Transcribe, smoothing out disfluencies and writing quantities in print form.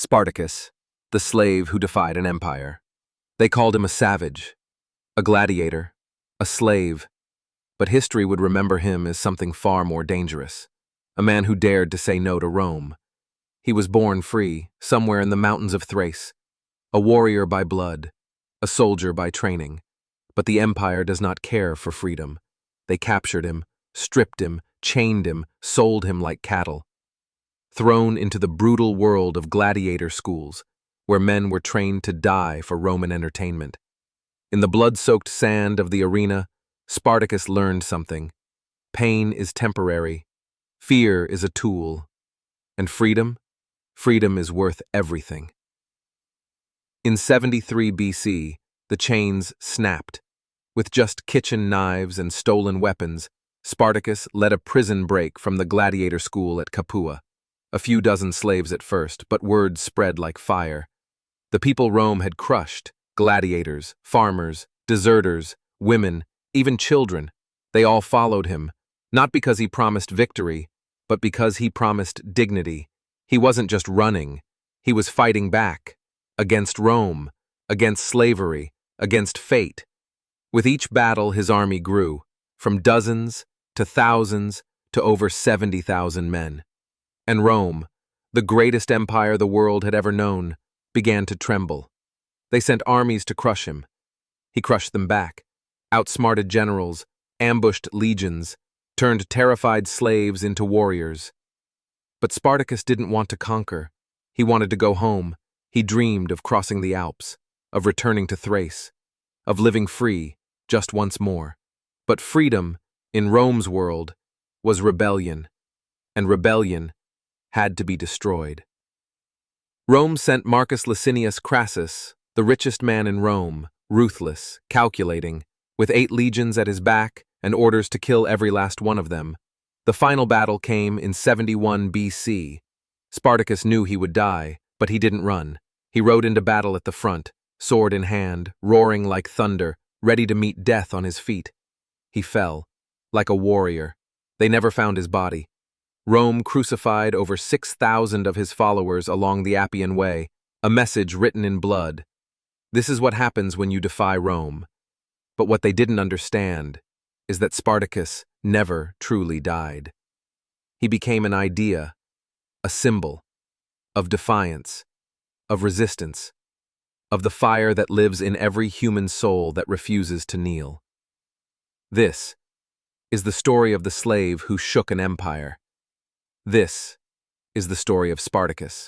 Spartacus, the slave who defied an empire. They called him a savage, a gladiator, a slave, but history would remember him as something far more dangerous, a man who dared to say no to Rome. He was born free, somewhere in the mountains of Thrace, a warrior by blood, a soldier by training. But the empire does not care for freedom. They captured him, stripped him, chained him, sold him like cattle. Thrown into the brutal world of gladiator schools, where men were trained to die for Roman entertainment. In the blood-soaked sand of the arena, Spartacus learned something. Pain is temporary, fear is a tool, and freedom is worth everything. In 73 BC, the chains snapped. With just kitchen knives and stolen weapons, Spartacus led a prison break from the gladiator school at Capua. A few dozen slaves at first, but word spread like fire. The people Rome had crushed, gladiators, farmers, deserters, women, even children, they all followed him, not because he promised victory, but because he promised dignity. He wasn't just running, he was fighting back, against Rome, against slavery, against fate. With each battle, his army grew, from dozens to thousands to over 70,000 men. And Rome, the greatest empire the world had ever known, began to tremble. They sent armies to crush him. He crushed them back, outsmarted generals, ambushed legions, turned terrified slaves into warriors. But Spartacus didn't want to conquer. He wanted to go home. He dreamed of crossing the Alps, of returning to Thrace, of living free just once more. But freedom, in Rome's world, was rebellion, and rebellion had to be destroyed. Rome sent Marcus Licinius Crassus, the richest man in Rome, ruthless, calculating, with 8 legions at his back and orders to kill every last one of them. The final battle came in 71 BC. Spartacus knew he would die, but he didn't run. He rode into battle at the front, sword in hand, roaring like thunder, ready to meet death on his feet. He fell, like a warrior. They never found his body. Rome crucified over 6,000 of his followers along the Appian Way, a message written in blood. This is what happens when you defy Rome. But what they didn't understand is that Spartacus never truly died. He became an idea, a symbol, of defiance, of resistance, of the fire that lives in every human soul that refuses to kneel. This is the story of the slave who shook an empire. This is the story of Spartacus.